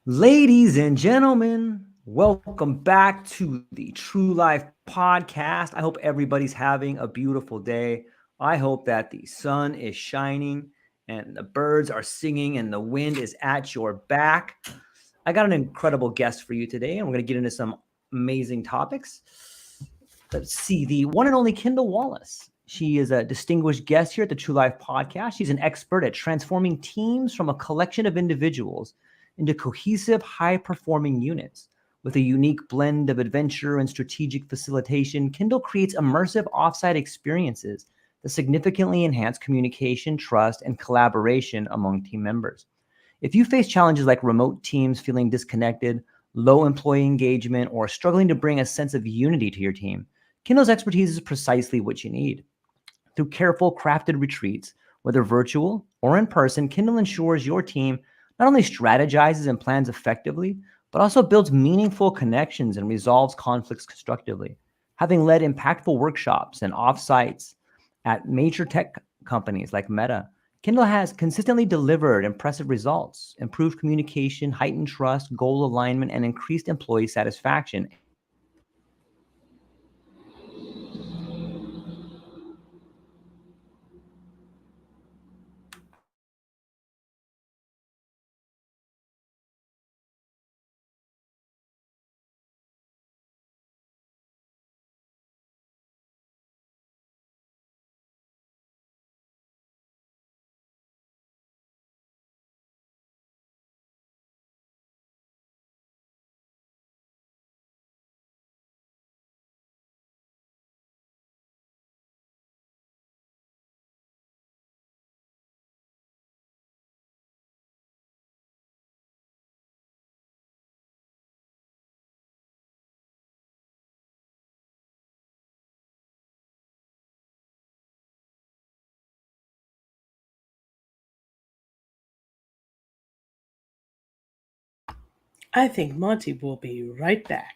Ladies and gentlemen, welcome back to the True Life podcast. I hope everybody's having a beautiful day. I hope that the sun is shining and the birds are singing and the wind is at your back. I got an incredible guest for you today, and we're going to get into some amazing topics. Let's see, the one and only Kendall Wallace. She is a distinguished guest here at the True Life podcast. She's an expert at transforming teams from a collection of individuals into cohesive, high-performing units. With a unique blend of adventure and strategic facilitation, Kendall creates immersive offsite experiences that significantly enhance communication, trust, and collaboration among team members. If you face challenges like remote teams feeling disconnected, low employee engagement, or struggling to bring a sense of unity to your team, Kendall's expertise is precisely what you need. Through careful, crafted retreats, whether virtual or in person, Kendall ensures your team not only strategizes and plans effectively, but also builds meaningful connections and resolves conflicts constructively. Having led impactful workshops and offsites at major tech companies like Meta, Kendall has consistently delivered impressive results, improved communication, heightened trust, goal alignment, and increased employee satisfaction. I think Monty will be right back.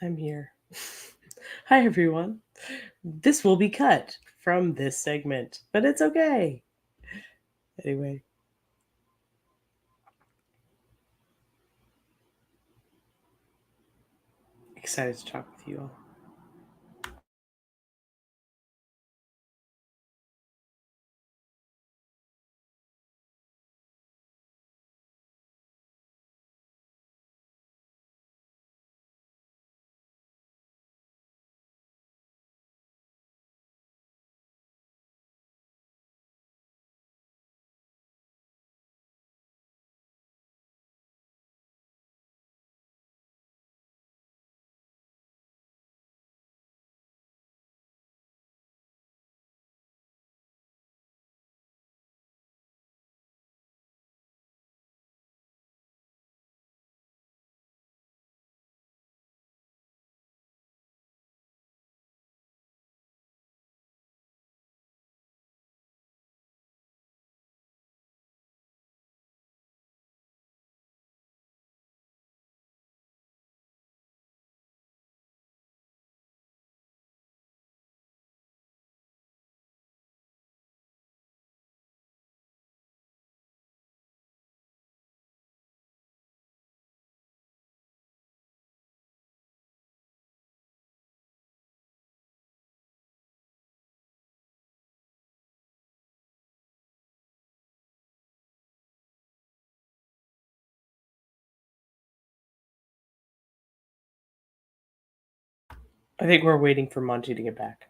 I'm here. Hi, everyone. This will be cut from this segment, but it's okay. Anyway, excited to talk with you all. I think we're waiting for Monty to get back.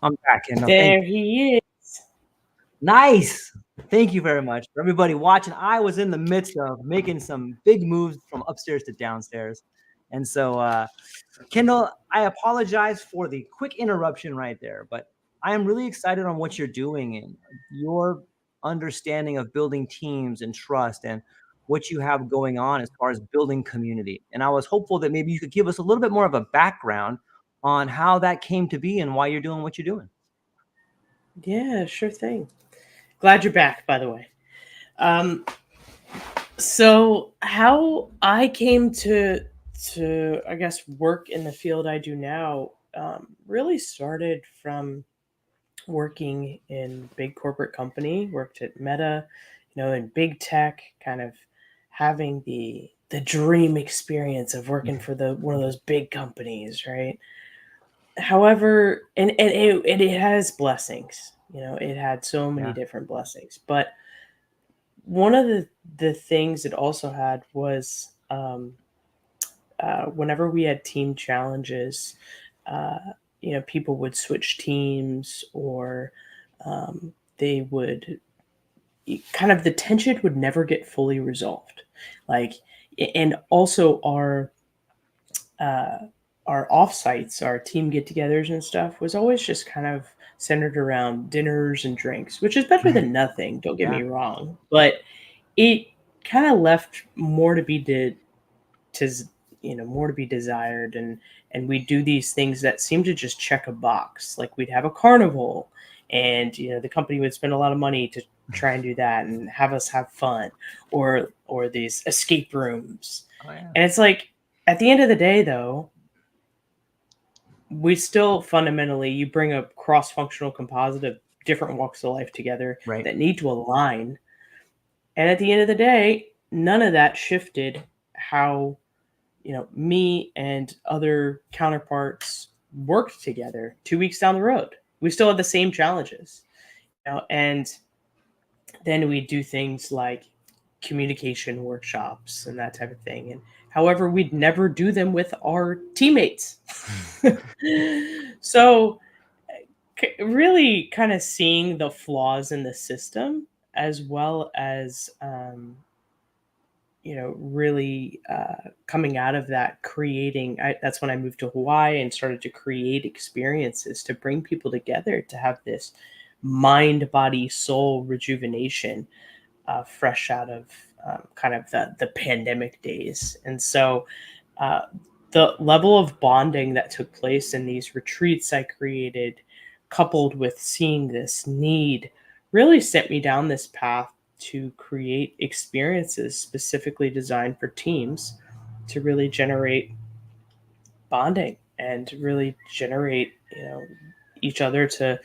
I'm back, Kendall. Thank There you. he is. Nice. Thank you very much for everybody watching. I was in the midst of making some big moves from upstairs to downstairs. And so, Kendall, I apologize for the quick interruption right there, but I am really excited on what you're doing and your understanding of building teams and trust and what you have going on as far as building community. And I was hopeful that maybe you could give us a little bit more of a background on how that came to be and why you're doing what you're doing. Yeah, sure thing. Glad you're back, by the way. So how I came to I guess work in the field I do now really started from working in big corporate company, worked at Meta, in big tech, kind of having the dream experience of working for the one of those big companies, right? However, and it has blessings, it had so many Yeah. different blessings, but one of the things it also had was whenever we had team challenges, uh, people would switch teams or they would kind of the tension would never get fully resolved. Like, and also uh, our offsites, our team get-togethers and stuff was always just kind of centered around dinners and drinks, which is better than nothing. Don't get Yeah. me wrong, but it kind of left more to more to be desired, and we do these things that seem to just check a box. Like we'd have a carnival, and the company would spend a lot of money to try and do that and have us have fun, or these escape rooms. Oh, yeah. And it's like at the end of the day, though, we still fundamentally you bring a cross-functional composite of different walks of life together Right. that need to align. And at the end of the day, none of that shifted how me and other counterparts worked together 2 weeks down the road. We still had the same challenges, and then we do things like communication workshops and that type of thing. And however, we'd never do them with our teammates. So, really kind of seeing the flaws in the system as well as really coming out of that, that's when I moved to Hawaii and started to create experiences to bring people together to have this mind, body, soul rejuvenation, fresh out of kind of the pandemic days. And so uh, the level of bonding that took place in these retreats I created, coupled with seeing this need, really sent me down this path to create experiences specifically designed for teams to really generate bonding and really generate each other to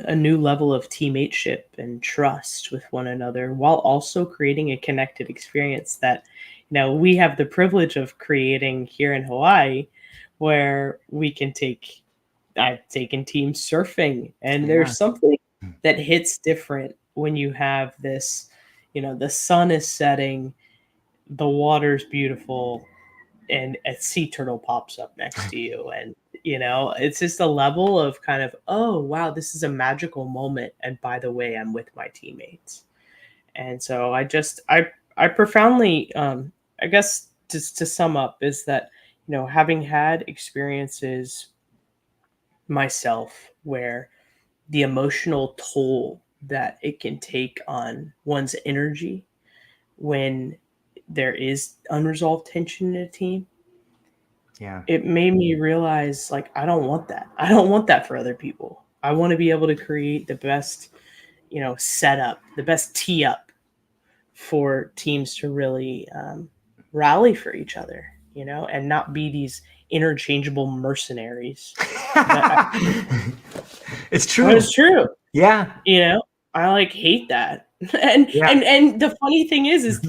a new level of teammateship and trust with one another, while also creating a connected experience that we have the privilege of creating here in Hawaii, where we can take I've taken teams surfing, and Yeah. there's something that hits different when you have this, the sun is setting, the water's beautiful, and a sea turtle pops up next to you. And, it's just a level of kind of, oh, wow, this is a magical moment. And by the way, I'm with my teammates. And so I profoundly, I guess, just to sum up, is that, having had experiences myself where the emotional toll that it can take on one's energy when there is unresolved tension in a team, Yeah. it made me realize, like, I don't want that. I don't want that for other people. I want to be able to create the best, setup, the best tee up for teams to really rally for each other, and not be these interchangeable mercenaries. It's But true. it's true. Yeah. I like hate that. and Yeah. and the funny thing is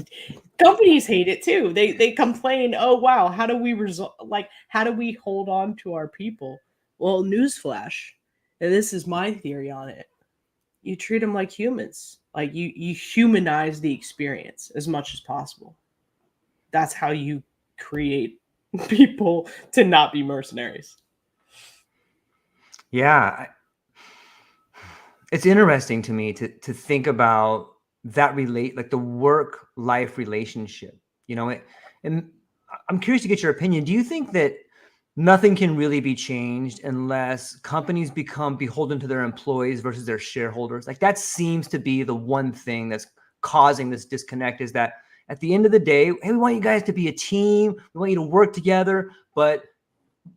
companies hate it too. They complain, "Oh wow, how do we how do we hold on to our people?" Well, newsflash, and this is my theory on it. You treat them like humans. Like you humanize the experience as much as possible. That's how you create people to not be mercenaries. Yeah, it's interesting to me to think about that like the work life relationship. And I'm curious to get your opinion. Do you think that nothing can really be changed unless companies become beholden to their employees versus their shareholders? Like that seems to be the one thing that's causing this disconnect, is that at the end of the day, hey, we want you guys to be a team. We want you to work together, but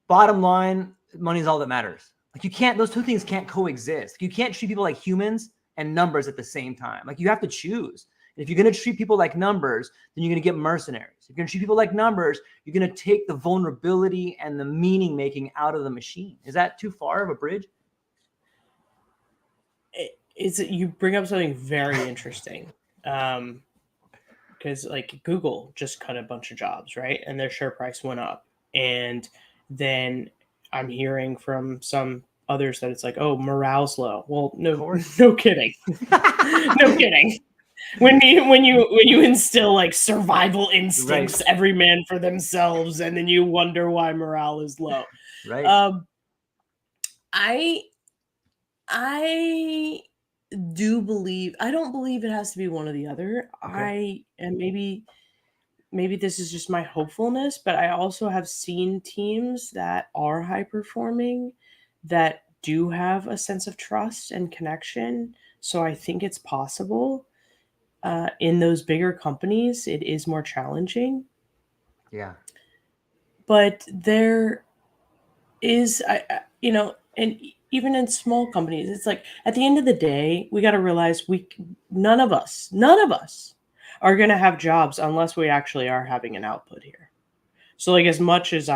bottom line, money is all that matters. Like you can't, those two things can't coexist. You can't treat people like humans and numbers at the same time. Like you have to choose. And if you're going to treat people like numbers, then you're going to get mercenaries. If you're going to treat people like numbers, you're going to take the vulnerability and the meaning making out of the machine. Is that too far of a bridge? You bring up something very interesting. Because like Google just cut a bunch of jobs, right? And their share price went up. And then I'm hearing from some others that it's like, oh, morale's low. Well, no kidding. No kidding. When you instill like survival instincts, Right. every man for themselves, and then you wonder why morale is low. Right. I I I don't believe it has to be one or the other. Okay. And maybe this is just my hopefulness, but I also have seen teams that are high performing that do have a sense of trust and connection. So I think it's possible. In those bigger companies, it is more challenging, Yeah. but there is, and even in small companies, it's like at the end of the day, we got to realize none of us are going to have jobs unless we actually are having an output here. So like as much as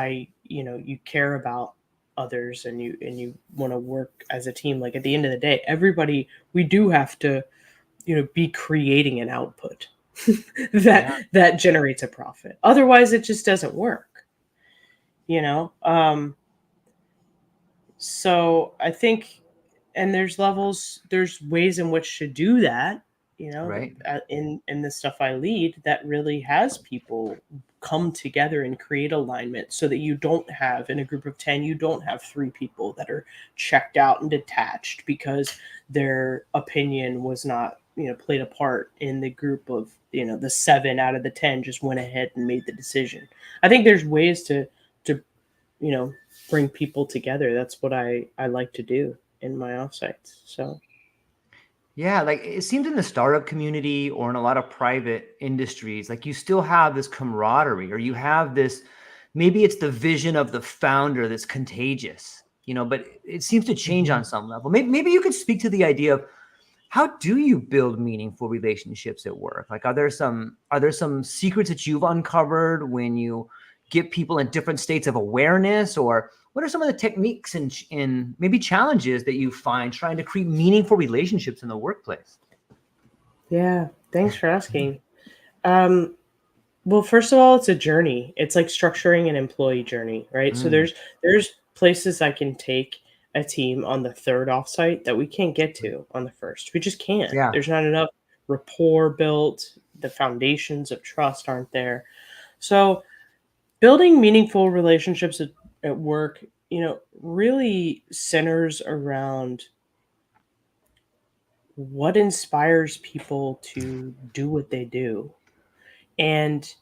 you care about others and you want to work as a team, like at the end of the day, everybody, we do have to, be creating an output that generates a profit. Otherwise it just doesn't work, you know? So I think, and there's ways in which to do that, Right. in the stuff I lead that really has people come together and create alignment so that you don't have, in a group of 10, you don't have 3 people that are checked out and detached because their opinion was not, played a part in the group of, the 7 out of the 10 just went ahead and made the decision. I think there's ways to you know bring people together. That's what I like to do in my offsites. So Yeah, like it seems in the startup community or in a lot of private industries, like you still have this camaraderie, or you have this, maybe it's the vision of the founder that's contagious, but it seems to change on some level. Maybe you could speak to the idea of how do you build meaningful relationships at work? Like, are there some secrets that you've uncovered when you get people in different states of awareness, or what are some of the techniques and maybe challenges that you find trying to create meaningful relationships in the workplace? yeah, thanks for asking. Well, first of all, it's a journey. It's like structuring an employee journey, right? So Mm, there's places I can take a team on the third offsite that we can't get to on the first. We just can't. yeah, There's not enough rapport built. The foundations of trust aren't there. So building meaningful relationships at work, really centers around what inspires people to do what they do, and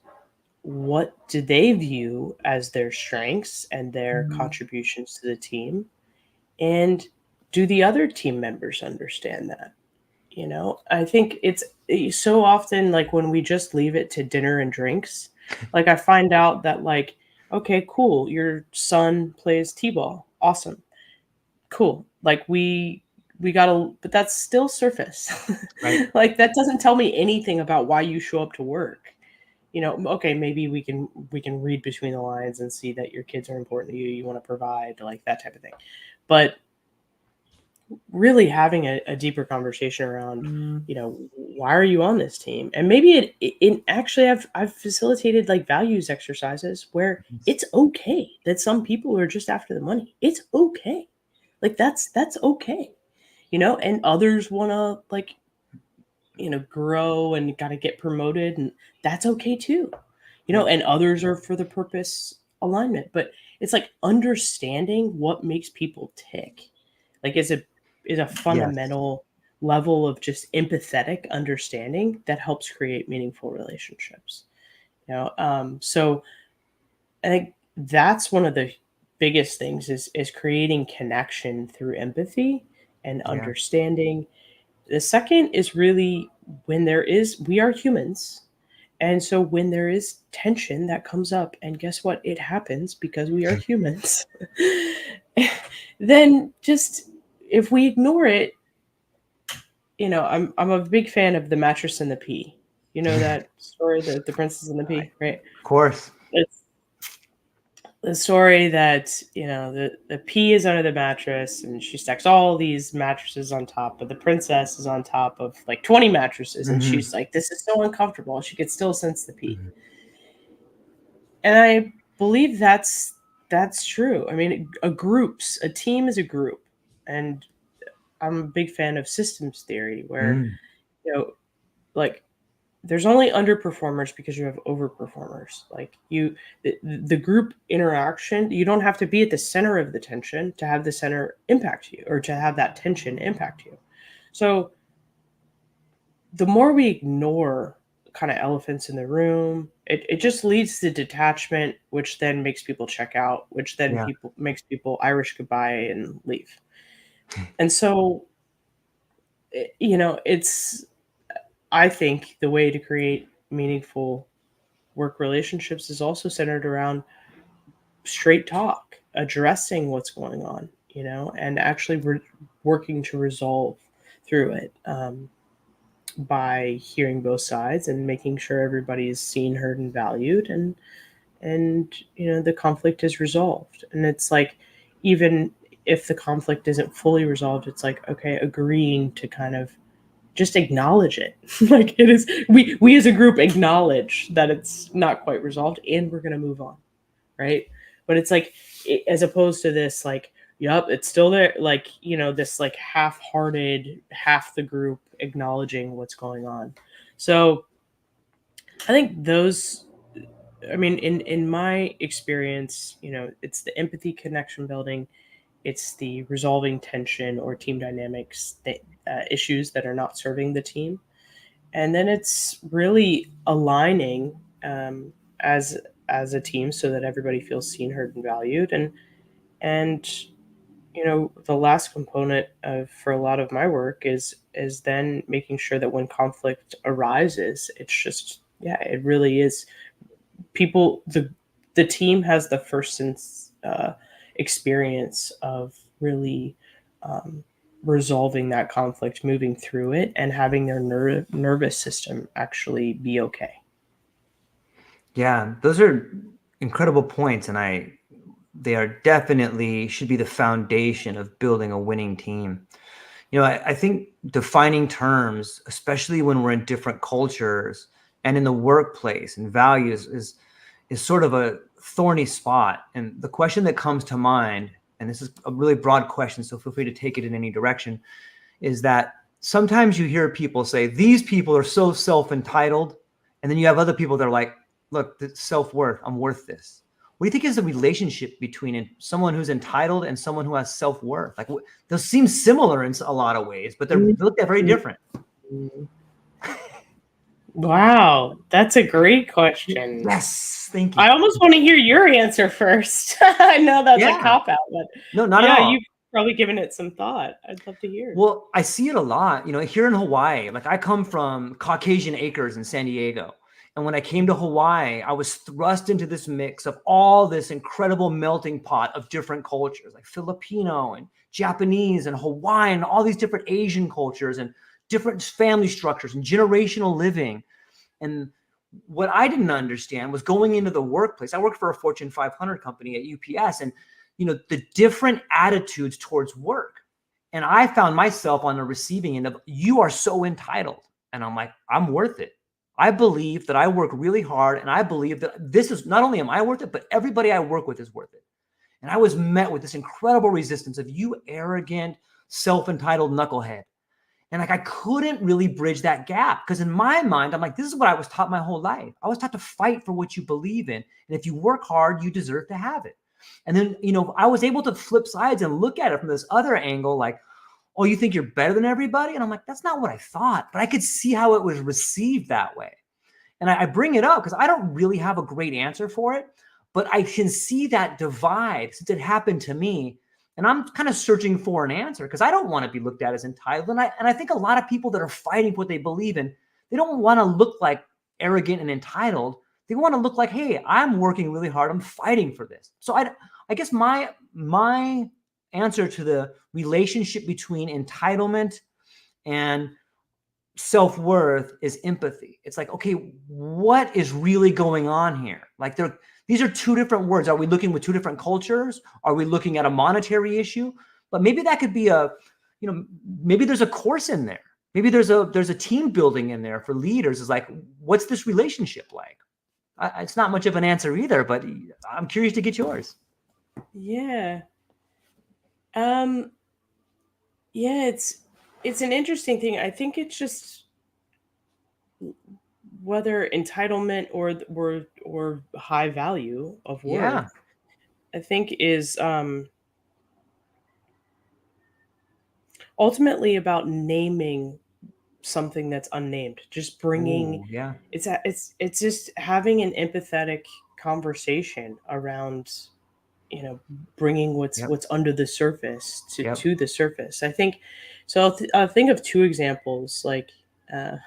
what do they view as their strengths and their contributions to the team, and do the other team members understand that? I think it's so often like when we just leave it to dinner and drinks, like I find out that like, okay, cool, your son plays t-ball, awesome, cool, like we gotta, but that's still surface. right. Like that doesn't tell me anything about why you show up to work. Okay, maybe we can read between the lines and see that your kids are important to you, you want to provide, like that type of thing. But really having a deeper conversation around, why are you on this team? And maybe it actually, I've facilitated like values exercises where it's okay that some people are just after the money. It's okay. Like that's okay. And others want to like, grow and got to get promoted, and that's okay too. Yep. And others are for the purpose alignment, but it's like understanding what makes people tick. like is a Yes. fundamental level of just empathetic understanding that helps create meaningful relationships. So I think that's one of the biggest things is creating connection through empathy and Yeah. understanding. The second is really when we are humans. And so when there is tension that comes up, and guess what? It happens because we are humans. Then just if we ignore it, I'm a big fan of the mattress and the pea. You know that story, the princess and the pea, right? Of course. It's the story that the pea is under the mattress and she stacks all these mattresses on top, but the princess is on top of like 20 mattresses, and she's Hmm. like, this is so uncomfortable. She could still sense the pea. Hmm. And I believe that's true. I mean, a team is a group. And I'm a big fan of systems theory where, Mm. you know, like there's only underperformers because you have overperformers. Like the group interaction, you don't have to be at the center of the tension to have the center impact you, or to have that tension impact you. So the more we ignore kind of elephants in the room, it just leads to detachment, which then makes people check out, which then Yeah. people makes people Irish goodbye and leave. And so, it's, I think the way to create meaningful work relationships is also centered around straight talk, addressing what's going on, and actually working to resolve through it. By hearing both sides and making sure everybody is seen, heard, and valued, and the conflict is resolved. And it's like, even if the conflict isn't fully resolved, it's like, okay, agreeing to kind of just acknowledge it. Like, it is, we as a group acknowledge that it's not quite resolved, and we're going to move on, right? But it's like, as opposed to this, like, yep, it's still there, like, this like half-hearted, half the group acknowledging what's going on. So I think those, I mean, in my experience, it's the empathy, connection building, it's the resolving tension or team dynamics issues that are not serving the team, and then it's really aligning, as a team, so that everybody feels seen, heard, and valued. And the last component of for a lot of my work is then making sure that when conflict arises, it's just, yeah, it really is people, the team has the first experience of really, um, resolving that conflict, moving through it, and having their nervous system actually be okay. Yeah, those are incredible points, and they are definitely should be the foundation of building a winning team. I think defining terms, especially when we're in different cultures and in the workplace and values, is sort of a thorny spot. And the question that comes to mind, and this is a really broad question, so feel free to take it in any direction, is that sometimes you hear people say, these people are so self-entitled. And then you have other people that are like, look, the self-worth, I'm worth this. What do you think is the relationship between someone who's entitled and someone who has self-worth? Like, those seem similar in a lot of ways, but they look very different. Wow, that's a great question. Yes, thank I you. almost want to hear your answer first. I know that's a Yeah, cop out, but no, not at yeah, all. you've probably given it some thought. I'd love to hear. Well, I see it a lot, here in Hawaii. Like, I come from Caucasian acres in San Diego. And when I came to Hawaii, I was thrust into this mix of all this incredible melting pot of different cultures, like Filipino and Japanese and Hawaiian, all these different Asian cultures and different family structures and generational living. And what I didn't understand was going into the workplace. I worked for a Fortune 500 company at UPS, and the different attitudes towards work. And I found myself on the receiving end of, you are so entitled. And I'm like, I'm worth it. I believe that I work really hard, and I believe that this is, not only am I worth it, but everybody I work with is worth it. And I was met with this incredible resistance of, you arrogant, self-entitled knucklehead. And like, I couldn't really bridge that gap, because in my mind, I'm like, this is what I was taught my whole life. I was taught to fight for what you believe in. And if you work hard, you deserve to have it. And then, I was able to flip sides and look at it from this other angle, like, oh, you think you're better than everybody? And I'm like, that's not what I thought, but I could see how it was received that way. And I bring it up because I don't really have a great answer for it, but I can see that divide since it happened to me. And I'm kind of searching for an answer because I don't want to be looked at as entitled. And I think a lot of people that are fighting for what they believe in, they don't want to look like arrogant and entitled. They want to look like, hey, I'm working really hard. I'm fighting for this. So I guess my answer to the relationship between entitlement and self-worth is empathy. It's like, okay, what is really going on here? Like these are two different words. Are we looking with two different cultures? Are we looking at a monetary issue? But maybe that could be maybe there's a course in there. Maybe there's a team building in there for leaders. Is like, what's this relationship like? It's not much of an answer either, but I'm curious to get yours. Yeah. Yeah, it's an interesting thing. I think it's just whether entitlement or high value of worth, Yeah. I think is ultimately about naming something that's unnamed. Just bringing Ooh, yeah. it's just having an empathetic conversation around, bringing Yep. what's under the surface Yep. to the surface. I think so. I'll think of two examples. Like, uh,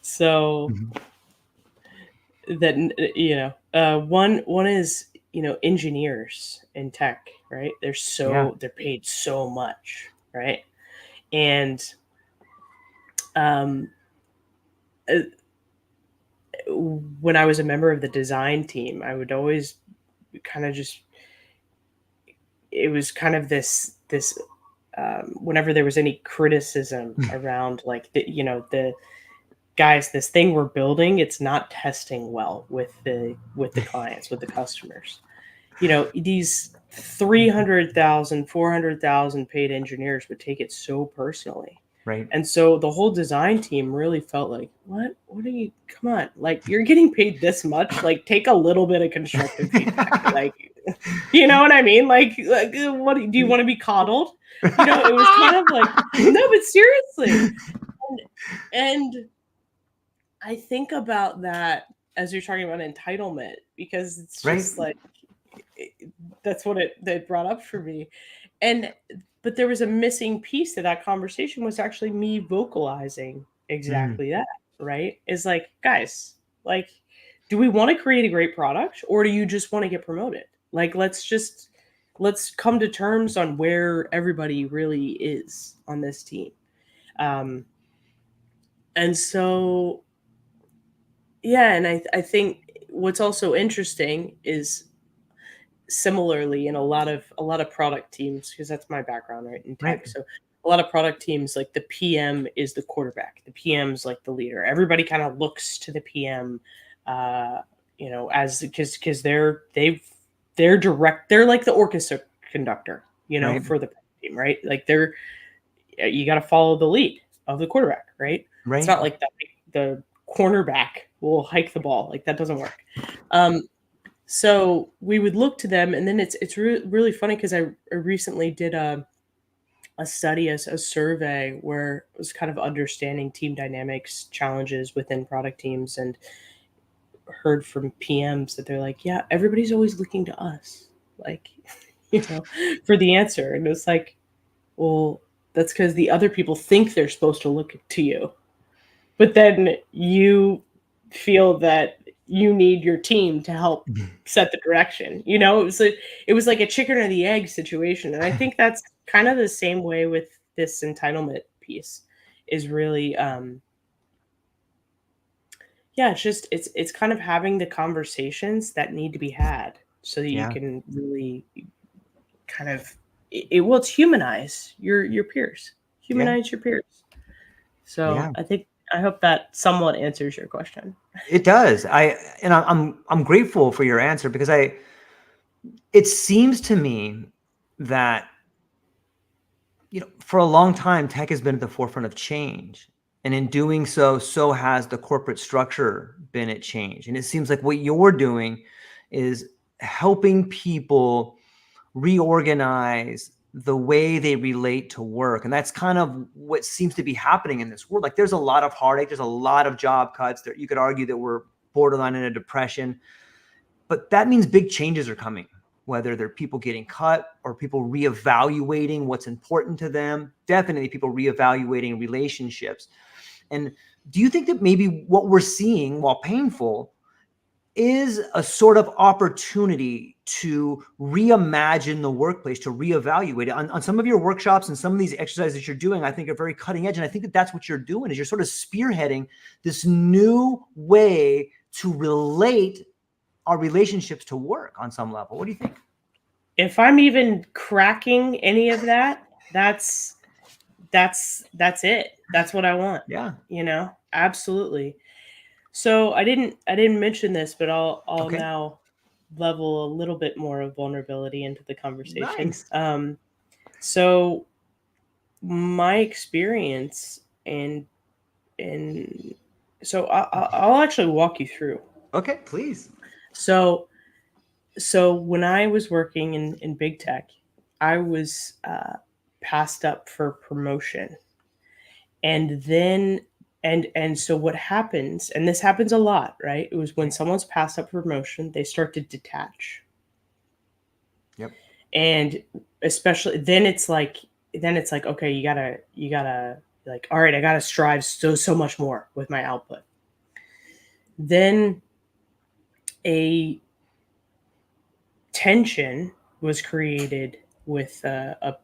so Mhm. that one is engineers in tech, right? Yeah. They're paid so much, right? And um, uh, when I was a member of the design team, I would always kind of just it was kind of this whenever there was any criticism around like the guys, this thing we're building, it's not testing well with the clients, with the customers. These 300,000, 400,000 paid engineers would take it so personally. Right. And so the whole design team really felt like, what are you, come on, like, you're getting paid this much, like, take a little bit of constructive feedback. Like, you know what I mean? Like what do you want to be coddled? It was kind of like, no, but seriously. And I think about that as you're talking about entitlement, because it's Right. just like that's what it brought up for me. But there was a missing piece to that conversation, was actually me vocalizing exactly that, right? Is like, guys, like, do we want to create a great product, or do you just want to get promoted? Like, let's come to terms on where everybody really is on this team. And so, yeah, and I think what's also interesting is, similarly, in a lot of product teams, because that's my background, right, in tech. Right. So a lot of product teams, like, the PM is the quarterback, the PM's like the leader. Everybody kind of looks to the PM, as because they're direct, they're like the orchestra conductor, Right. for the team, right? Like, you got to follow the lead of the quarterback, right? It's Right. not like the cornerback will hike the ball. Like, that doesn't work. So we would look to them, and then it's really funny, because I recently did a study, a survey, where it was kind of understanding team dynamics challenges within product teams, and heard from PMs that they're like, yeah, everybody's always looking to us, like, for the answer. And it's like, well, that's because the other people think they're supposed to look to you, but then you feel that you need your team to help set the direction. It was like a chicken or the egg situation. And I think that's kind of the same way with this entitlement piece, is really it's kind of having the conversations that need to be had, so that you Yeah. can really kind of it's humanize your peers. Yeah. Humanize your peers. So Yeah. I hope that somewhat answers your question. It does. I'm grateful for your answer, because it seems to me that, for a long time, tech has been at the forefront of change. And in doing so has the corporate structure been at change. And it seems like what you're doing is helping people reorganize the way they relate to work. And that's kind of what seems to be happening in this world. Like there's a lot of heartache, there's a lot of job cuts. There, you could argue that we're borderline in a depression, but that means big changes are coming, whether they're people getting cut or people reevaluating what's important to them. Definitely people reevaluating relationships. And do you think that maybe what we're seeing, while painful, is a sort of opportunity to reimagine the workplace, to reevaluate it? On some of your workshops and some of these exercises that you're doing, I think are very cutting edge. And I think that that's what you're doing, is you're sort of spearheading this new way to relate our relationships to work on some level. What do you think? If I'm even cracking any of that, that's it. That's what I want. Yeah. Absolutely. So I didn't mention this, but I'll Okay. now level a little bit more of vulnerability into the conversation. Nice. So my experience and so I'll actually walk you through. Okay, please. So when I was working in big tech, I was passed up for promotion, and then and so what happens, and this happens a lot, right? It was when someone's passed up for promotion, they start to detach. Yep. And especially then it's like okay, you gotta like, all right, I gotta strive so much more with my output. Then a tension was created with the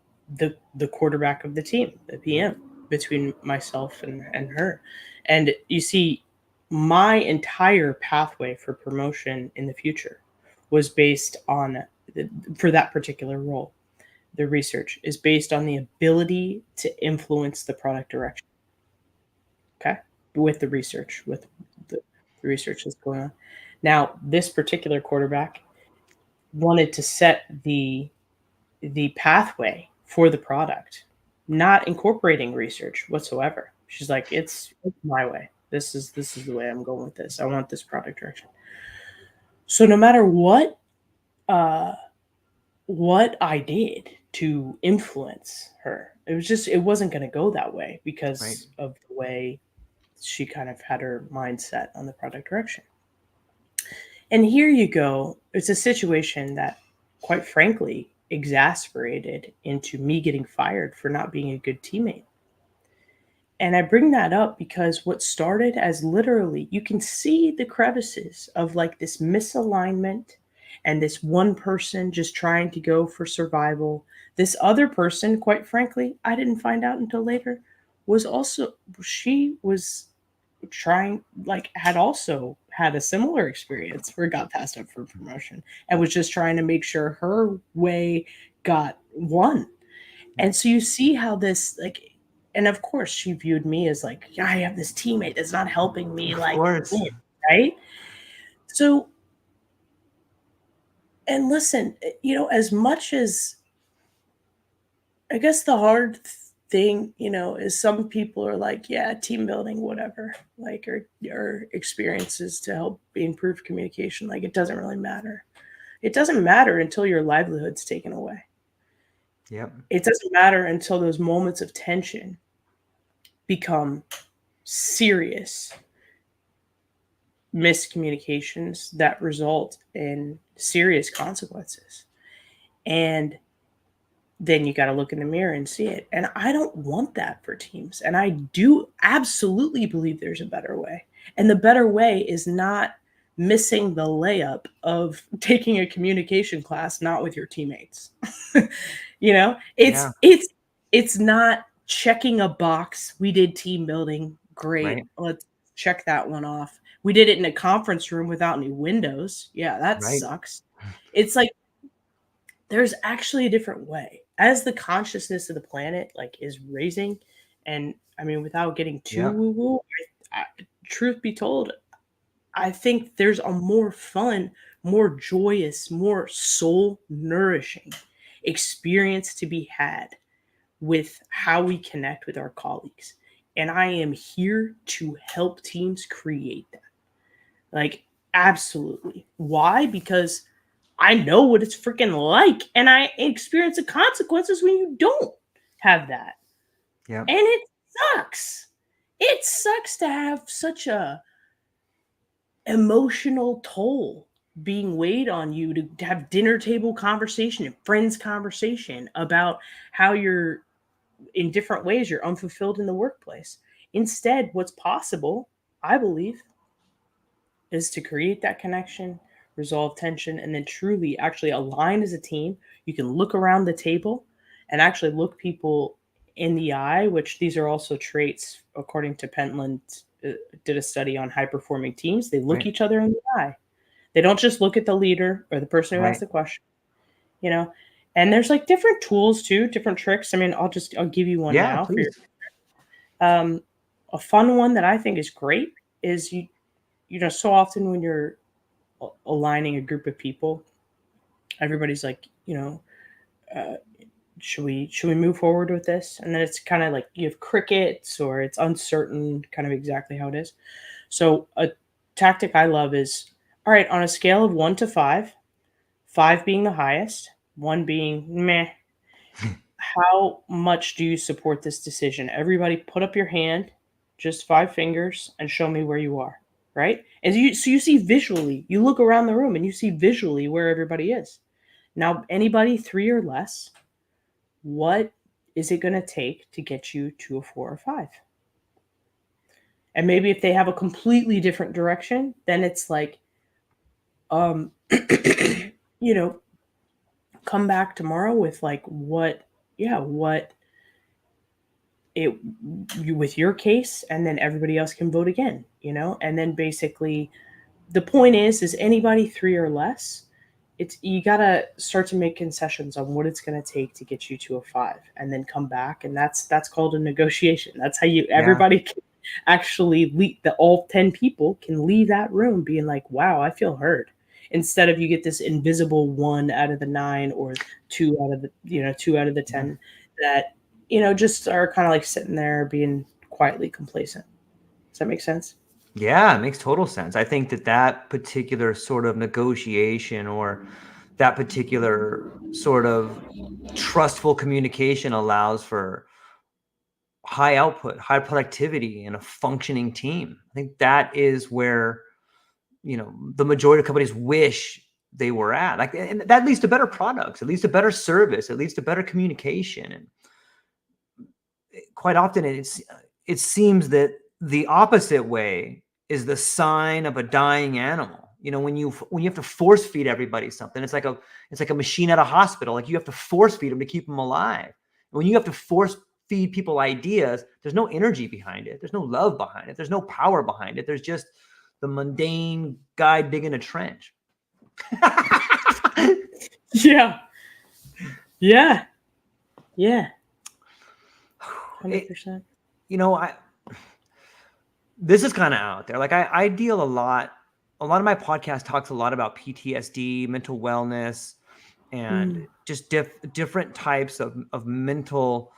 quarterback of the team, the PM, between myself and her. And you see, my entire pathway for promotion in the future was based on for that particular role. The research is based on the ability to influence the product direction. Okay, with the research, with the research that's going on. Now, this particular quarterback wanted to set the pathway for the product, not incorporating research whatsoever. She's like, it's my way. This is the way I'm going with this. I want this product direction. So no matter what I did to influence her, it wasn't going to go that way because Right. of the way she kind of had her mindset on the product direction. And here you go. It's a situation that, quite frankly, exasperated into me getting fired for not being a good teammate. And I bring that up because what started as literally, you can see the crevices of like this misalignment and this one person just trying to go for survival. This other person, quite frankly, I didn't find out until later, she was trying, like, had also had a similar experience where it got passed up for promotion and was just trying to make sure her way got won. And so you see how this, like, and of course she viewed me as like, yeah, I have this teammate that's not helping me, Of like, course. win, right? So, and listen, as much as, I guess the hard thing, is some people are like, yeah, team building, whatever, like, or experiences to help improve communication. Like, it doesn't really matter. It doesn't matter until your livelihood's taken away. Yep. It doesn't matter until those moments of tension become serious miscommunications that result in serious consequences. And then you got to look in the mirror and see it. And I don't want that for teams. And I do absolutely believe there's a better way. And the better way is not missing the layup of taking a communication class not with your teammates. Yeah. It's not checking a box. We did team building. Great. Right. Let's check that one off. We did it in a conference room without any windows. Yeah, that Right. sucks. It's like, there's actually a different way. As the consciousness of the planet like is raising, and I mean, without getting too Yeah. woo woo, truth be told, I think there's a more fun, more joyous, more soul nourishing experience to be had with how we connect with our colleagues. And I am here to help teams create that. Like, absolutely. Why? Because I know what it's freaking like, and I experience the consequences when you don't have that. Yeah. And it sucks. It sucks to have such a emotional toll being weighed on you to have dinner table conversation and friends conversation about how you're in different ways you're unfulfilled in the workplace. Instead, what's possible, I believe, is to create that connection, resolve tension, and then truly actually align as a team. You can look around the table and actually look people in the eye, which these are also traits, according to Pentland, did a study on high performing teams. They look Right. each other in the eye. They don't just look at the leader or the person who asked Right. the question, you know. And there's like different tools too, different tricks. I mean, I'll give you one Yeah, now for your please. um a fun one that I think is great is so often when you're aligning a group of people, everybody's like, uh, should we move forward with this? And then it's kind of like you have crickets or it's uncertain, kind of exactly how it is. So a tactic I love is, all right, on a scale of 1 to 5, 5 being the highest, 1 being meh, how much do you support this decision? Everybody put up your hand, just 5 fingers, and show me where you are. Right? So you see visually, you look around the room and you see visually where everybody is. Now, anybody 3 or less, what is it going to take to get you to a 4 or 5? And maybe if they have a completely different direction, then it's like, um, you know, come back tomorrow with like what it you with your case, and then everybody else can vote again, and then basically the point is anybody 3 or less, it's you gotta start to make concessions on what it's gonna take to get you to a 5, and then come back, and that's called a negotiation. That's how you Yeah. everybody can actually leave. The all 10 people can leave that room being like, wow, I feel heard, instead of you get this invisible 1 out of the 9 or 2 out of the 10 that just are kind of like sitting there being quietly complacent. Does that make sense? Yeah, it makes total sense. I think that that particular sort of negotiation or that particular sort of trustful communication allows for high output, high productivity, and a functioning team. I think that is where, the majority of companies wish they were at. Like, and that leads to better products, it leads to better service, it leads to better communication. And quite often it seems that the opposite way is the sign of a dying animal. When you have to force feed everybody something, it's like a machine at a hospital. Like, you have to force feed them to keep them alive. When you have to force feed people ideas, there's no energy behind it, there's no love behind it, there's no power behind it. There's just the mundane guy digging a trench. Yeah. Yeah. Yeah. It, 100%. I this is kind of out there. Like, I deal a lot of my podcast talks a lot about PTSD, mental wellness, and Mm. just different types of mental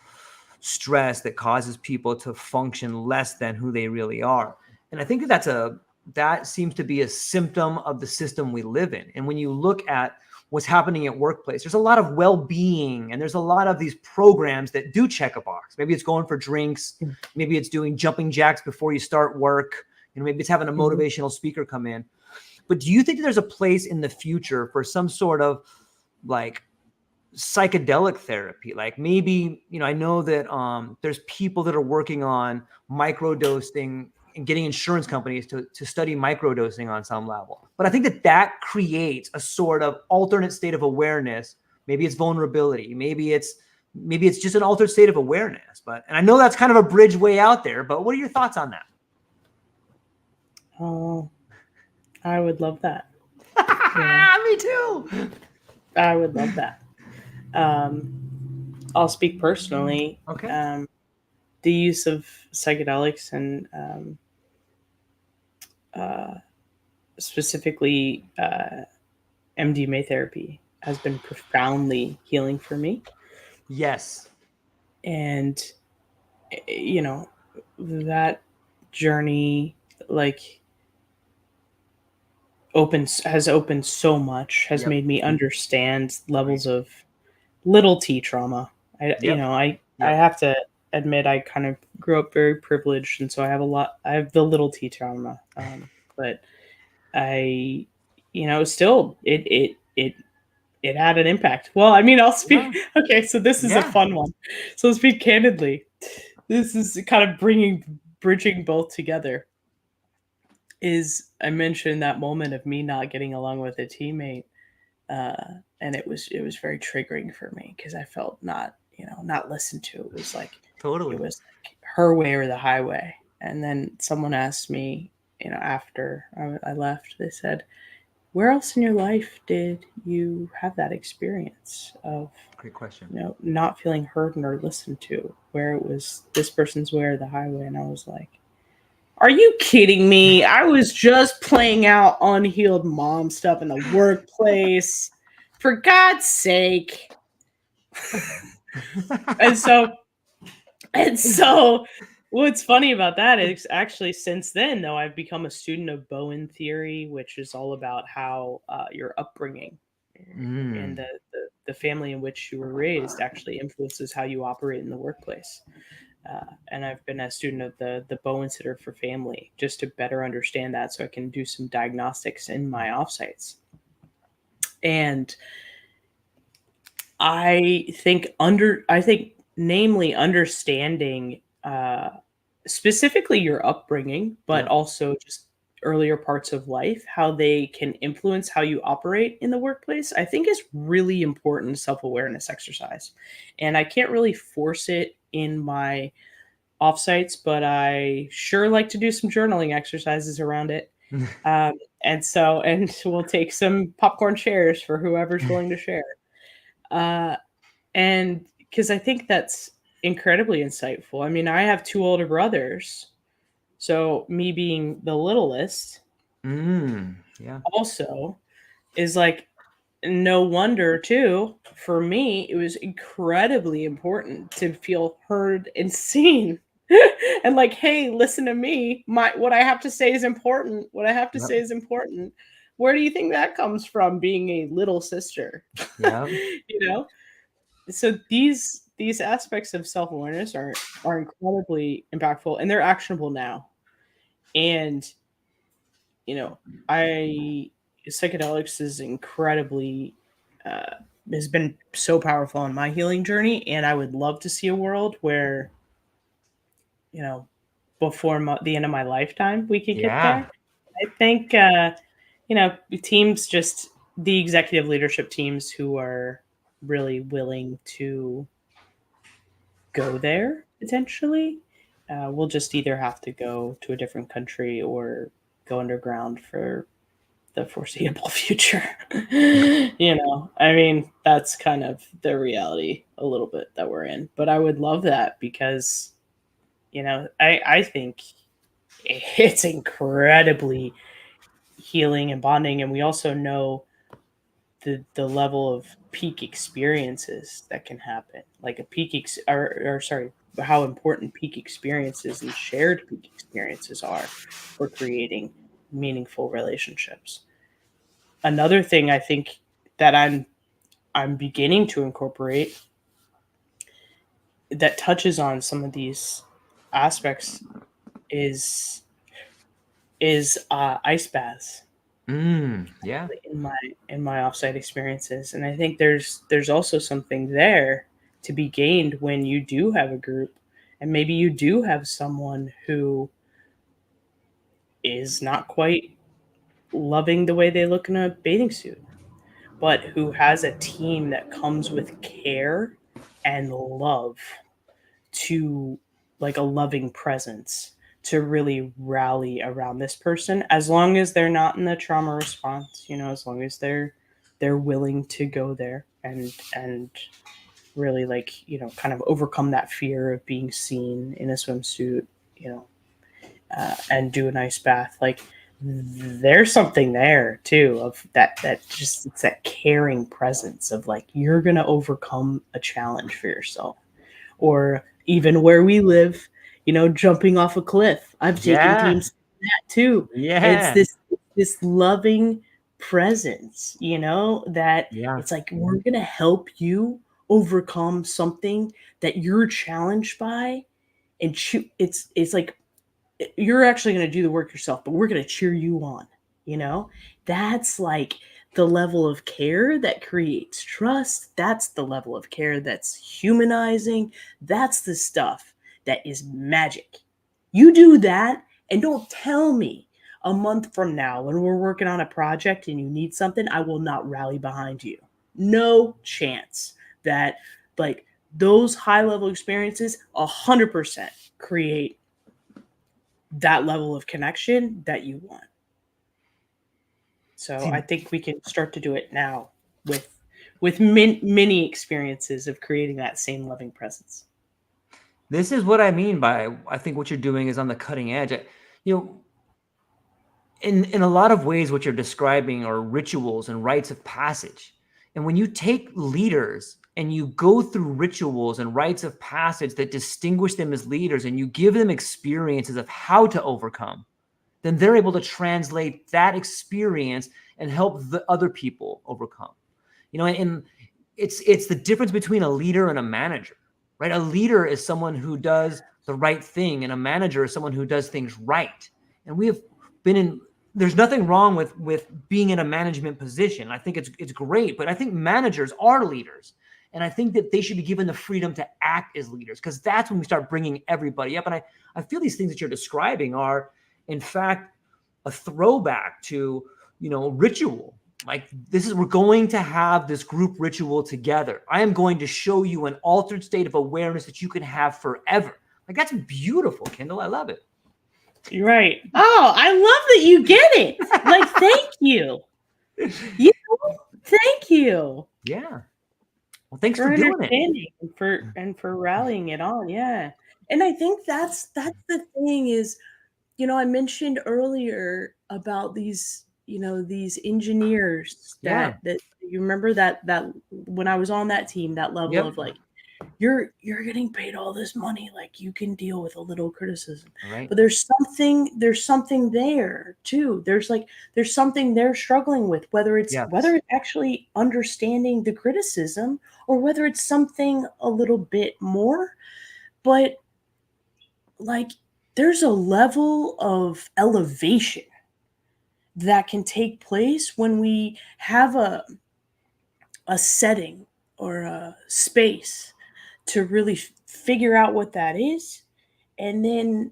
stress that causes people to function less than who they really are. And I think that seems to be a symptom of the system we live in. And when you look at what's happening at workplace, there's a lot of well-being, and there's a lot of these programs that do check a box. Maybe it's going for drinks, maybe it's doing jumping jacks before you start work, maybe it's having a Mhm. motivational speaker come in. But do you think that there's a place in the future for some sort of like psychedelic therapy? Like, maybe, I know that there's people that are working on microdosing and getting insurance companies to study microdosing on some level. But I think that creates a sort of alternate state of awareness. Maybe it's vulnerability. Maybe it's just an altered state of awareness. And I know that's kind of a bridge way out there, but what are your thoughts on that? Oh, I would love that. Yeah, Me too. I would love that. Um, I'll speak personally. Okay. Um, the use of psychedelics and uh, specifically MDMA therapy has been profoundly healing for me. Yes. And, you know, that journey, like, has opened so much, has Yep. made me understand Right. levels of little T trauma. Yep. I Yep. have to admit I kind of grew up very privileged, and so I have the little T trauma. But I, still it had an impact. Well, I mean, I'll Yeah. speak. Okay, so this is a Yeah. fun one. So I'll speak candidly. This is kind of bridging both together. Is I mentioned that moment of me not getting along with a teammate, and it was very triggering for me because I felt not listened to. It Totally. was like her way or the highway. And then someone asked me, after I left, they said, "Where else in your life did you have that experience of Great question. not feeling heard or listened to? Where it was this person's way or the highway?" And I was like, are you kidding me? I was just playing out unhealed mom stuff in the workplace. For God's sake. And so and so what's funny about that is actually since then though I've become a student of Bowen theory, which is all about how your upbringing and Mm. the family in which you were raised actually influences how you operate in the workplace. And I've been a student of the Bowen Center for Family just to better understand that, so I can do some diagnostics in my offsites. And I think namely understanding specifically your upbringing, but Yep. also just earlier parts of life, how they can influence how you operate in the workplace, I think is really important self awareness exercise. And I can't really force it in my offsites, but I sure like to do some journaling exercises around it. And we'll take some popcorn shares for whoever's willing to share. Uh, and because I think that's incredibly insightful. I mean, I have two older brothers, so me being the littlest Yeah. also is like no wonder too for me it was incredibly important to feel heard and seen. And like, hey, listen to me, my what I have to say is important, Yep. where do you think that comes from, being a little sister? Yep. you know so these aspects of self-awareness are incredibly impactful, and they're actionable now. And you know, I psychedelics is incredibly uh, has been so powerful on my healing journey, and I would love to see a world where you know before the end of my lifetime we could get Yeah. there. I think teams, just the executive leadership teams who are really willing to go there potentially. We'll just either have to go to a different country or go underground for the foreseeable future. I mean, that's kind of the reality a little bit that we're in. But I would love that because, I think it's incredibly healing and bonding. And we also know the level of peak experiences that can happen, like a or sorry, how important peak experiences and shared peak experiences are for creating meaningful relationships. Another thing I think that I'm beginning to incorporate that touches on some of these aspects is ice baths Yeah. in my offsite experiences. And I think there's also something there to be gained when you do have a group, and maybe you do have someone who is not quite loving the way they look in a bathing suit, but who has a team that comes with care and love, to like a loving presence, to really rally around this person, as long as they're not in the trauma response, as long as they're willing to go there and really, like, kind of overcome that fear of being seen in a swimsuit, you know and do an ice bath. Like, there's something there too, of that just, it's that caring presence of like, you're gonna overcome a challenge for yourself. Or even where we live, jumping off a cliff. I've taken Yeah. teams to that too. It's Yeah. this this loving presence, that Yeah. it's like we're going to help you overcome something that you're challenged by, and it's like you're actually going to do the work yourself, but we're going to cheer you on, you know? That's like the level of care that creates trust. That's the level of care that's humanizing. That's the stuff that is magic. You do that, and don't tell me a month from now when we're working on a project and you need something, I will not rally behind you. No chance that, like, those high level experiences 100% create that level of connection that you want. So See, I think we can start to do it now with many experiences of creating that same loving presence. this is what I mean by, I think what you're doing is on the cutting edge. You know, in a lot of ways, what you're describing are rituals and rites of passage. And when you take leaders and you go through rituals and rites of passage that distinguish them as leaders, and you give them experiences of how to overcome, then they're able to translate that experience and help the other people overcome. And it's the difference between a leader and a manager, right? A leader is someone who does the right thing, and a manager is someone who does things right. And we have been in. There's nothing wrong with being in a management position. I think it's great, but I think managers are leaders, and I think that they should be given the freedom to act as leaders, because that's when we start bringing everybody up. And I feel these things that you're describing are, in fact, a throwback to ritual. Like, we're going to have this group ritual together. I am going to show you an altered state of awareness that you can have forever. Like, that's beautiful, Kendall. I love it. You're right. Oh, I love that you get it. Like, thank you. Thank you. Yeah. Well, thanks For for doing it. understanding and for rallying it on. Yeah. And I think that's the thing is, I mentioned earlier about these engineers Yeah. that you remember that when I was on that team, that level Yep. of like, you're getting paid all this money, like you can deal with a little criticism. All right. But there's something there too. There's something they're struggling with, whether it's Yes. actually understanding the criticism or whether it's something a little bit more. But like, there's a level of elevation that can take place when we have a setting or a space to really figure out what that is, and then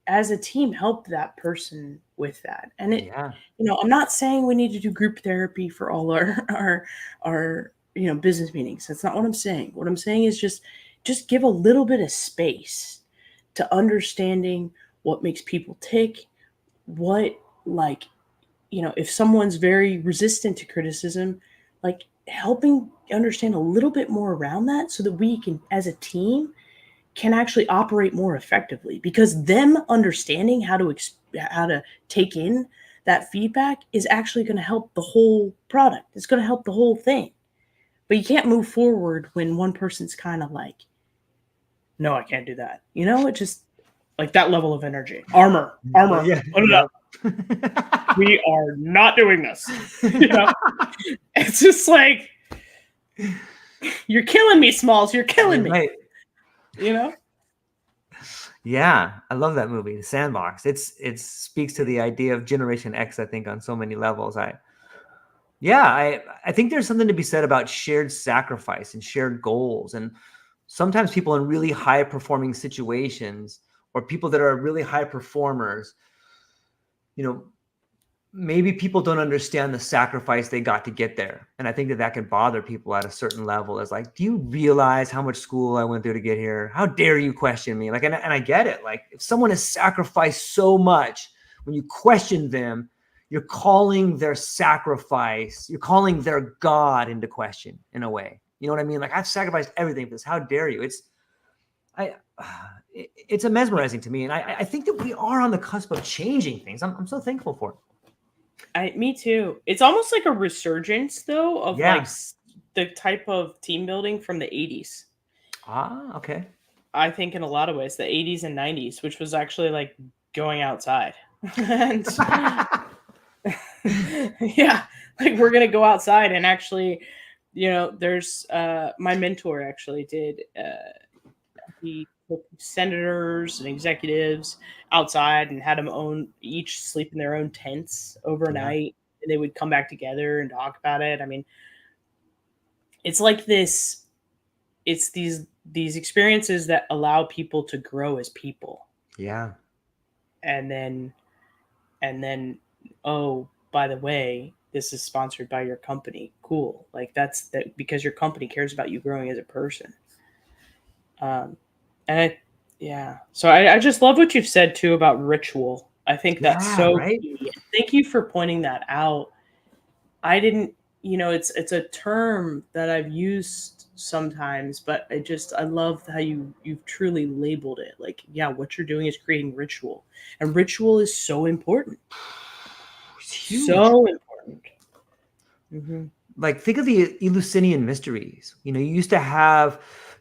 as a team help that person with that. And Yeah. I'm not saying we need to do group therapy for all our business meetings. That's not what I'm saying. What I'm saying is just give a little bit of space to understanding what makes people tick, what, like, if someone's very resistant to criticism, like helping understand a little bit more around that so that we can, as a team, can actually operate more effectively, because them understanding how to take in that feedback is actually going to help the whole product. It's going to help the whole thing. But you can't move forward when one person's kind of like, no, I can't do that. It just, like, that level of energy. Armor, Yeah. put it Yep. up. We are not doing this. It's just like, you're killing me, Smalls. You're killing me. Right. You know? Yeah, I love that movie, The Sandbox. It speaks to the idea of Generation X, I think, on so many levels. I think there's something to be said about shared sacrifice and shared goals. And sometimes people in really high performing situations, or people that are really high performers, maybe people don't understand the sacrifice they got to get there. And I think that can bother people at a certain level. As like, do you realize how much school I went through to get here? How dare you question me? Like, and I get it. Like, if someone has sacrificed so much, when you question them, you're calling their sacrifice, you're calling their God into question, in a way. You know what I mean? Like, I've sacrificed everything for this. How dare you? It's a mesmerizing to me. And I think that we are on the cusp of changing things. I'm so thankful for it. Me too. It's almost like a resurgence, though, of Yeah. like the type of team building from the 80s. Ah, okay. I think in a lot of ways, the 80s and 90s, which was actually like going outside. And Yeah, like we're gonna go outside and actually, there's my mentor actually did. He took senators and executives outside and had them each sleep in their own tents Yeah. overnight, and they would come back together and talk about it. I mean, it's like this. It's these experiences that allow people to grow as people, Yeah. and then oh, by the way, this is sponsored by your company. Cool. Like that's that because your company cares about you growing as a person. Um, and yeah. So I just love what you've said too about ritual. I think that's Yeah. so Right. key. Thank you for pointing that out. I didn't, it's a term that I've used sometimes, but I love how you've truly labeled it. Like, yeah, what you're doing is creating ritual, and ritual is so important. It's huge. So important. Hmm. Like, think of the Eleusinian mysteries. You used to have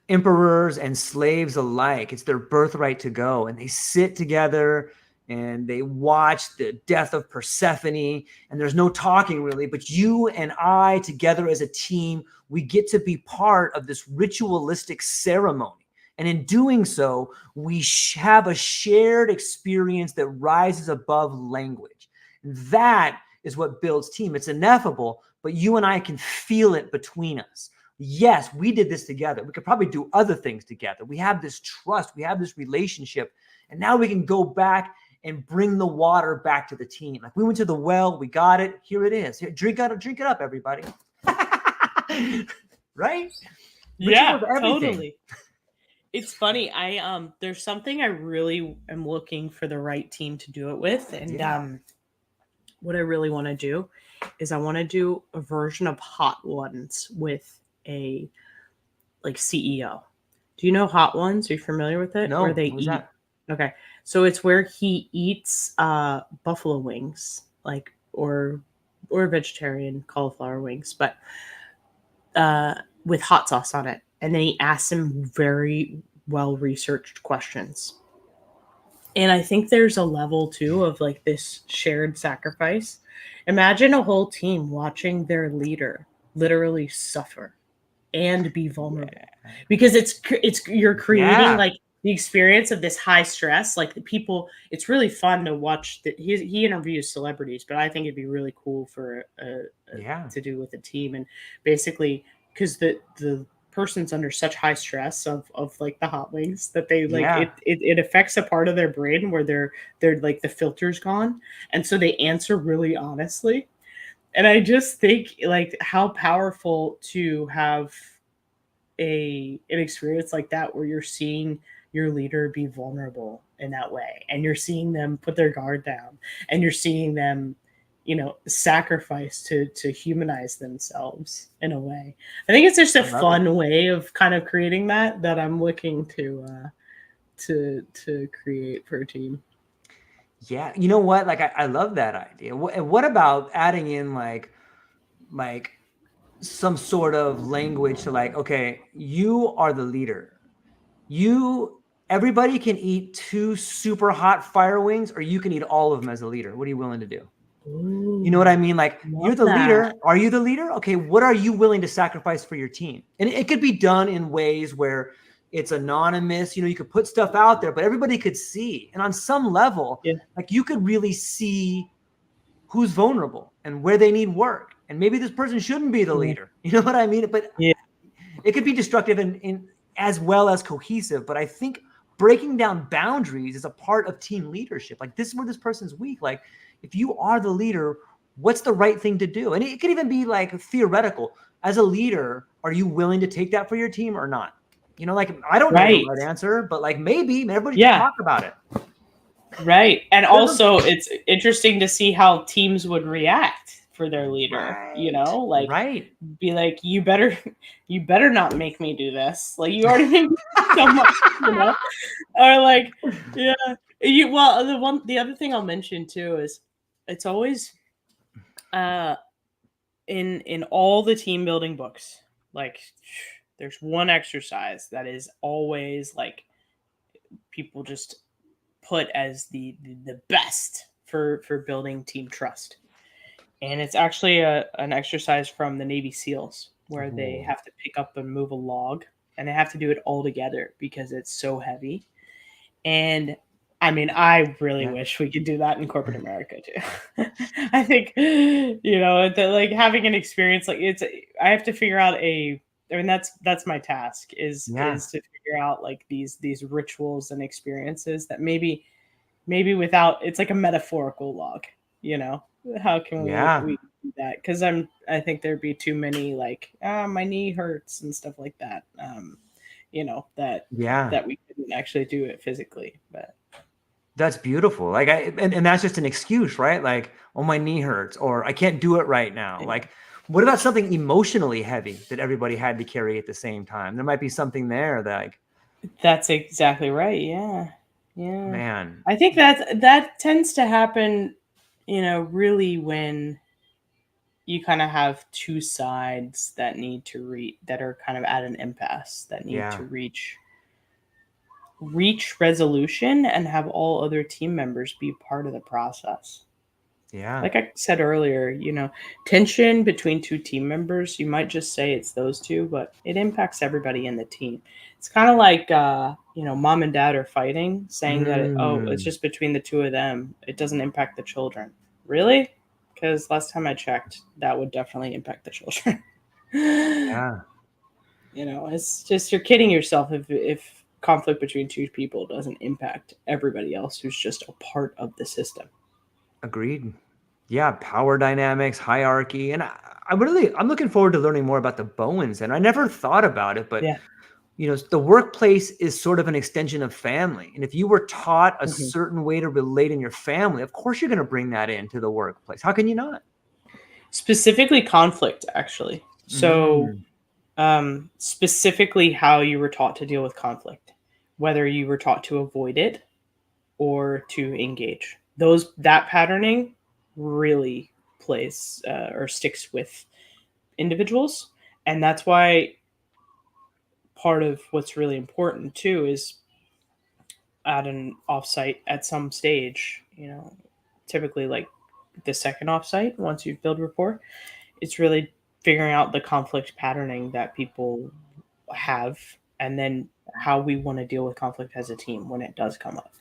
emperors and slaves alike. It's their birthright to go, and they sit together and they watch the death of Persephone, and there's no talking really, but you and I together as a team, we get to be part of this ritualistic ceremony. And in doing so, we have a shared experience that rises above language. That is what builds team. It's ineffable, but you and I can feel it between us. Yes, we did this together. We could probably do other things together. We have this trust, we have this relationship, and now we can go back and bring the water back to the team. Like, we went to the well, we got it. Here it is. Here, drink it up, everybody. Right? Ritual Yeah, is everything. totally. It's funny. There's something I really am looking for the right team to do it with, and Yeah. what I really want to do is I want to do a version of Hot Ones with a like CEO. Do you know Hot Ones? Are you familiar with it? No, Where they what was eat. that? Okay, so it's where he eats buffalo wings, like or vegetarian cauliflower wings, but uh, with hot sauce on it, and then he asks him very well researched questions. And I think there's a level too of like this shared sacrifice. Imagine a whole team watching their leader literally suffer and be vulnerable, Yeah. because it's you're creating Yeah. like the experience of this high stress. Like the people, it's really fun to watch. That he interviews celebrities, but I think it'd be really cool for Yeah. to do with a team, and basically because the person's under such high stress of like the hot wings that they like Yeah. it affects a part of their brain where they're like the filter's gone, and so they answer really honestly. And I just think like how powerful to have an experience like that where you're seeing your leader be vulnerable in that way, and you're seeing them put their guard down, and you're seeing them sacrifice to humanize themselves in a way. I think it's just a I love it. fun way of kind of creating that I'm looking to create for a team. Yeah, you know what? Like, I love that idea. And what about adding in like some sort of language to, like, okay, you are the leader. You Everybody can eat two super hot fire wings, or you can eat all of them as a leader. What are you willing to do? You know what Ooh, I mean? Like, you're love the that. leader. Are you the leader? Okay, what are you willing to sacrifice for your team? And it could be done in ways where it's anonymous. You could put stuff out there, but everybody could see. And on some level, Yeah, like, you could really see who's vulnerable and where they need work. And maybe this person shouldn't be the yeah, leader. You know what I mean? But yeah. it could be destructive in as well as cohesive. But I think breaking down boundaries is a part of team leadership. Like, this is where this person's weak. Like, if you are the leader, what's the right thing to do? And it could even be like theoretical. As a leader, are you willing to take that for your team or not? Like, I don't know the Right. right answer, but like, maybe everybody could Yeah. talk about it. Right. And also it's interesting to see how teams would react for their leader, Right. like Right. be like, you better not make me do this. Like you already made me so much, or like, yeah. The other thing I'll mention too is it's always uh in all the team building books, like there's one exercise that is always like people just put as the best for building team trust. And it's actually an exercise from the Navy SEALs where they Ooh. have to pick up and move a log, and they have to do it all together because it's so heavy. And I mean, I really Yeah. wish we could do that in corporate America too. I think, like having an experience like I have to figure out I mean, that's my task Yeah. is to figure out like these rituals and experiences that maybe without it's like a metaphorical log, you know? How can Yeah. we do that? Because I think there'd be too many like my knee hurts and stuff like that. Yeah. That we couldn't actually do it physically. But That's beautiful. Like and that's just an excuse, right? Like, oh, my knee hurts, or I can't do it right now. yeah, Like, what about something emotionally heavy that everybody had to carry at the same time? There might be something there that, like, that's exactly right. Yeah, yeah. man, I think that tends to happen, really when you kind of have two sides that need to that are kind of at an impasse that need yeah, to reach resolution and have all other team members be part of the process. yeah, Like I said earlier, tension between two team members, you might just say it's those two, but it impacts everybody in the team. It's kind of like, mom and dad are fighting, saying that, it's mm, just between the two of them. It doesn't impact the children. Really? Because last time I checked, that would definitely impact the children. yeah, It's just you're kidding yourself if conflict between two people doesn't impact everybody else who's just a part of the system. agreed. Yeah, power dynamics, hierarchy, and I'm looking forward to learning more about the Bowens. And I never thought about it, but Yeah. the workplace is sort of an extension of family. And if you were taught a Mhm. certain way to relate in your family, of course you're going to bring that into the workplace. How can you not? Specifically conflict, actually. So, Mm, specifically how you were taught to deal with conflict, whether you were taught to avoid it or to engage. That patterning really plays or sticks with individuals, and that's why part of what's really important too is at an offsite at some stage, typically like the second offsite once you've built rapport, it's really figuring out the conflict patterning that people have and then how we want to deal with conflict as a team when it does come up.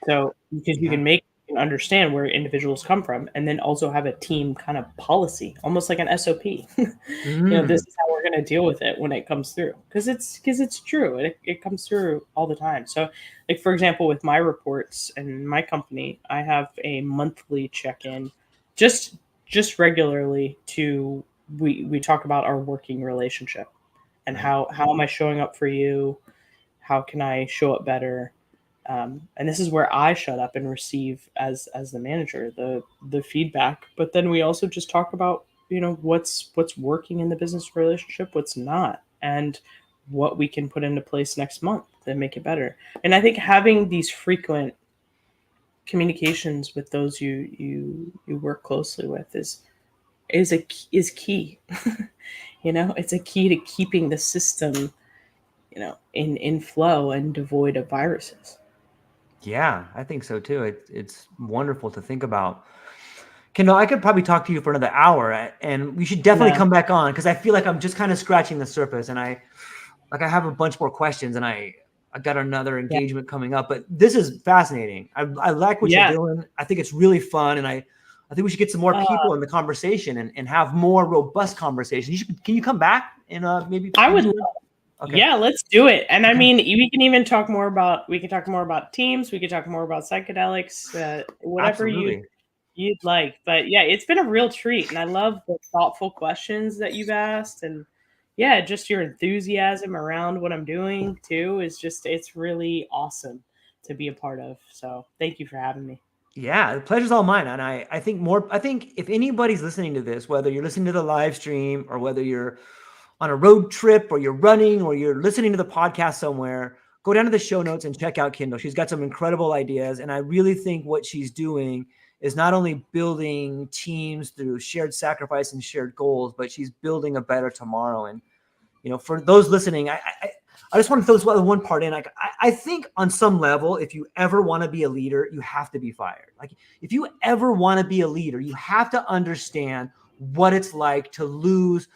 So because you yeah. can understand where individuals come from and then also have a team kind of policy, almost like an SOP. This Mm, is how we're going to deal with it when it comes through. Because it's true. It comes through all the time. So like for example, with my reports and my company, I have a monthly check-in just regularly to we talk about our working relationship and right. how am I showing up for you? How can I show up better? And this is where I shut up and receive as the manager the feedback. But then we also just talk about what's working in the business relationship, what's not, and what we can put into place next month to make it better. And I think having these frequent communications with those you work closely with is key. It's a key to keeping the system in flow and devoid of viruses. Yeah, I think so too. It's wonderful to think about. Kendall, I could probably talk to you for another hour, and we should definitely No. come back on because I feel like I'm just kind of scratching the surface, and I have a bunch more questions, and I got another Yeah. engagement coming up. But this is fascinating. I like what you're Yeah. doing. I think it's really fun, and I think we should get some more Uh, people in the conversation and have more robust conversations. Can you come back in maybe I would future? Okay. Yeah, let's do it. And I Okay. mean, we can talk more about teams, we could talk more about psychedelics, whatever Absolutely. you'd like. But yeah, it's been a real treat and I love the thoughtful questions that you've asked and yeah, just your enthusiasm around what I'm doing too is just it's really awesome to be a part of. So, thank you for having me. Yeah, the pleasure's all mine. And I think if anybody's listening to this, whether you're listening to the live stream or whether you're on a road trip or you're running or you're listening to the podcast somewhere, go down to the show notes and check out Kendall. She's got some incredible ideas. And I really think what she's doing is not only building teams through shared sacrifice and shared goals, but she's building a better tomorrow. And, for those listening, I just want to throw this one part in. Like, I think on some level, if you ever want to be a leader, you have to be fired. Like, if you ever want to be a leader, you have to understand what it's like to lose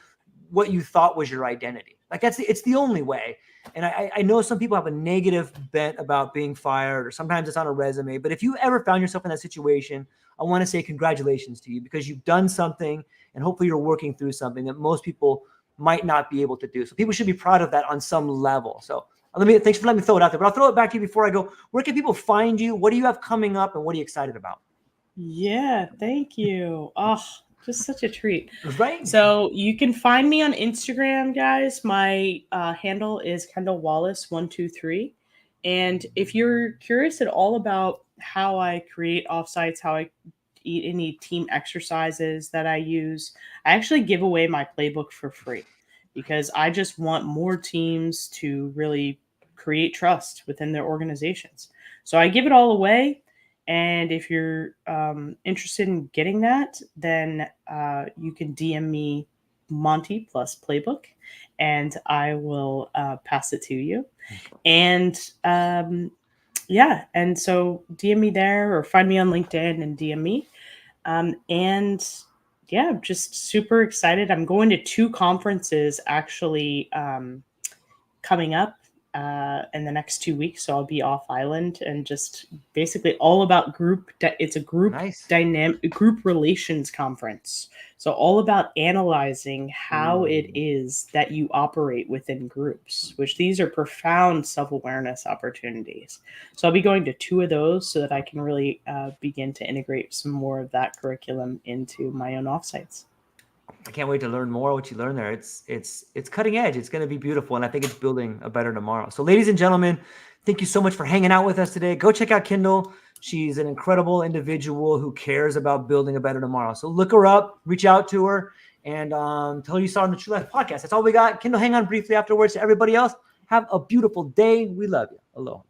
what you thought was your identity. Like, it's the only way. And I know some people have a negative bent about being fired, or sometimes it's on a resume. But if you ever found yourself in that situation, I want to say congratulations to you, because you've done something, and hopefully you're working through something that most people might not be able to do. So people should be proud of that on some level. So thanks for letting me throw it out there, but I'll throw it back to you before I go. Where can people find you? What do you have coming up, and what are you excited about? Yeah, thank you. Oh, just such a treat. Right. So you can find me on Instagram, guys. My handle is Kendall Wallace 123. And if you're curious at all about how I create offsites, how I eat any team exercises that I use, I actually give away my playbook for free, because I just want more teams to really create trust within their organizations. So I give it all away. And if you're interested in getting that, then you can DM me Monty plus playbook, and I will pass it to you. And yeah, and so DM me there, or find me on LinkedIn and DM me. And yeah, I'm just super excited. I'm going to 2 conferences actually coming up in the next 2 weeks. So I'll be off island, and just basically all about it's a group Nice. dynamic, group relations conference. So all about analyzing how it is that you operate within groups, which these are profound self-awareness opportunities. So I'll be going to 2 of those so that I can really begin to integrate some more of that curriculum into my own offsites. I can't wait to learn more what you learn there. It's cutting edge. It's going to be beautiful, and I think it's building a better tomorrow. So, ladies and gentlemen, thank you so much for hanging out with us today. Go check out Kendall. She's an incredible individual who cares about building a better tomorrow. So look her up, reach out to her, and tell her you saw on the True Life podcast. That's all we got. Kendall, hang on briefly afterwards. To everybody else, have a beautiful day. We love you. Aloha.